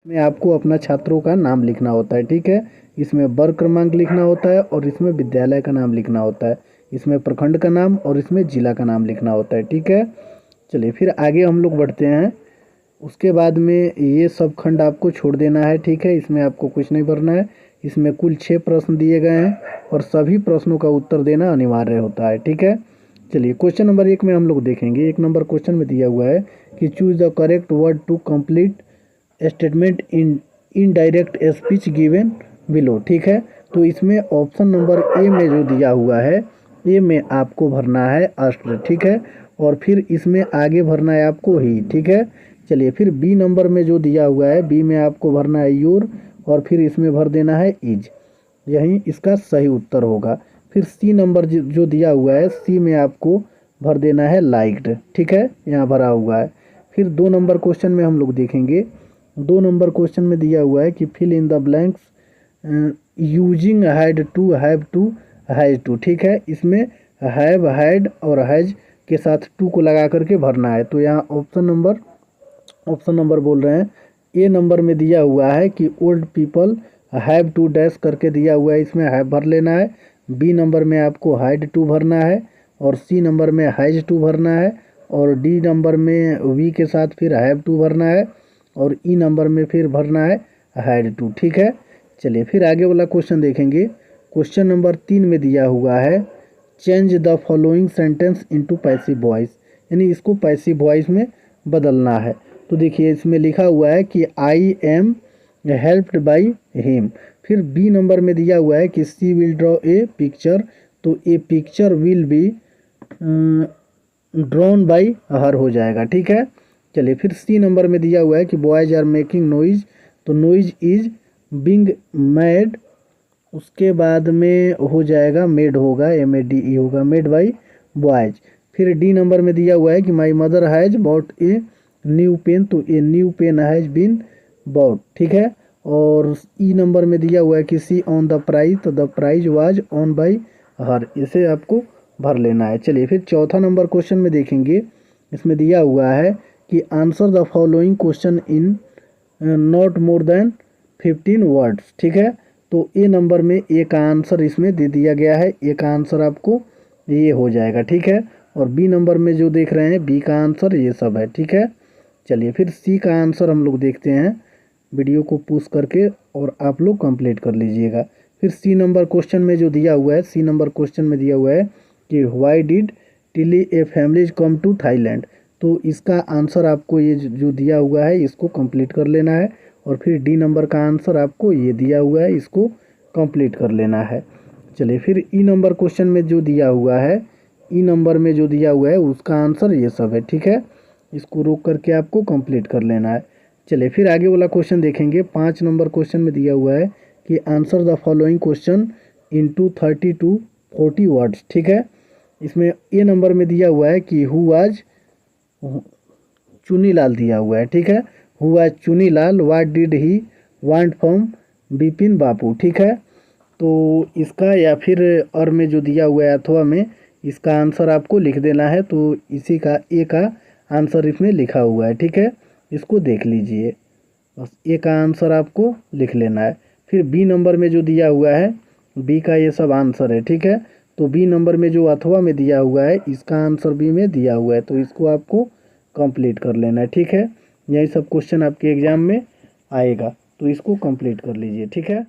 में आपको अपना छात्रों का नाम लिखना होता है, ठीक है। इसमें वर्ग क्रमांक लिखना होता है और इसमें विद्यालय का नाम लिखना होता है। इसमें प्रखंड का नाम और इसमें जिला का नाम लिखना होता है, ठीक है। चलिए फिर आगे हम लोग बढ़ते हैं। उसके बाद में ये सब खंड आपको छोड़ देना है, ठीक है। इसमें आपको कुछ नहीं भरना है। इसमें कुल 6 प्रश्न दिए गए हैं और सभी प्रश्नों का उत्तर देना अनिवार्य होता है, ठीक है। चलिए क्वेश्चन नंबर 1 में हम लोग देखेंगे। 1 नंबर क्वेश्चन में दिया हुआ है कि choose the correct word to complete statement in indirect speech given below, ठीक है। तो इसमें ऑप्शन नंबर ए में जो दिया हुआ है, ए में आपको भरना है अस्त्र, ठीक है। और फिर इसमें आगे भरना है आपको ही, ठीक है। चलिए फिर बी नंबर में जो दिया हुआ है, बी में आपको भरना है योर और फिर इसमें भर देना है इज, यही इसका सही उत्तर होगा। फिर सी नंबर जो दिया हुआ है, सी में आपको भर देना है लाइक्ड, ठीक है, यहाँ भरा हुआ है। फिर 2 नंबर क्वेश्चन में हम लोग देखेंगे। 2 नंबर क्वेश्चन में दिया हुआ है कि fill in the blanks using had to, have to, has to, ठीक है। इसमें हैव, हैड और हैज के साथ टू को लगा करके भरना है। तो यहाँ ऑप्शन नंबर बोल रहे हैं। ए नंबर में दिया हुआ है कि old people have to dash करके दिया हुआ है, इसमें हैव भर लेना है। बी नंबर में आपको हैड टू भरना है और सी नंबर में हैज टू भरना है और डी नंबर में वी के साथ फिर हैव टू भरना है और ई नंबर में फिर भरना है हैड टू, ठीक है। चलिए फिर आगे वाला क्वेश्चन देखेंगे। क्वेश्चन नंबर 3 में दिया हुआ है change the following sentence into passive voice, यानी इसको पैसिव वॉइस में बदलना है। तो देखिए इसमें लिखा हुआ है कि I am helped by him. फिर बी नंबर में दिया हुआ है कि she will draw a picture, तो a picture will be drawn by her हो जाएगा, ठीक है। चलिए फिर सी नंबर में दिया हुआ है कि बॉयज आर मेकिंग नॉइज, तो नॉइज इज बिंग मेड, उसके बाद में हो जाएगा मेड होगा, MADE होगा, मेड बाई बॉयज। फिर डी नंबर में दिया हुआ है कि my mother has bought a new pen, तो a new pen has been bought, ठीक है। और ई नंबर में दिया हुआ है कि सी ऑन द प्राइज, तो the prize was won by her, इसे आपको भर लेना है। चलिए फिर चौथा नंबर क्वेश्चन में देखेंगे। इसमें दिया हुआ है कि answer the following question in not more than 15 words, ठीक है। तो ए नंबर में ए का आंसर इसमें दे दिया गया है, ए का आंसर आपको ये हो जाएगा, ठीक है। और बी नंबर में जो देख रहे हैं, बी का आंसर ये सब है, ठीक है। चलिए फिर सी का आंसर हम लोग देखते हैं, वीडियो को पुश करके और आप लोग कंप्लीट कर लीजिएगा। फिर सी नंबर क्वेश्चन में जो दिया हुआ है, सी नंबर क्वेश्चन में दिया हुआ है कि why did Tilly a families come to Thailand, तो इसका आंसर आपको ये जो दिया हुआ है इसको कंप्लीट कर लेना है। और फिर डी नंबर का आंसर आपको ये दिया हुआ है, इसको कंप्लीट कर लेना है। चलिए फिर ई नंबर क्वेश्चन में जो दिया हुआ है, ई नंबर में जो दिया हुआ है उसका आंसर ये सब है, ठीक है। इसको रोक करके आपको कंप्लीट कर लेना है। चलिए फिर आगे वाला क्वेश्चन देखेंगे। 5 नंबर क्वेश्चन में दिया हुआ है कि answer the following question into 30 to 40 words, ठीक है। इसमें ए नंबर में दिया हुआ है कि हु वाज चुनीलाल दिया हुआ है, ठीक है। Who was Chunilal, what did he want from Bipin Bapu, ठीक है। तो इसका या फिर और में जो दिया हुआ है अथवा में, इसका आंसर आपको लिख देना है। तो इसी का ए का आंसर इसमें लिखा हुआ है, ठीक है। इसको देख लीजिए, बस ए का आंसर आपको लिख लेना है। फिर बी नंबर में जो दिया हुआ है, बी का ये सब आंसर है, ठीक है। तो बी नंबर में जो अथवा में दिया हुआ है, इसका आंसर बी में दिया हुआ है, तो इसको आपको कंप्लीट कर लेना है, ठीक है। यही सब क्वेश्चन आपके एग्जाम में आएगा, तो इसको कंप्लीट कर लीजिए, ठीक है।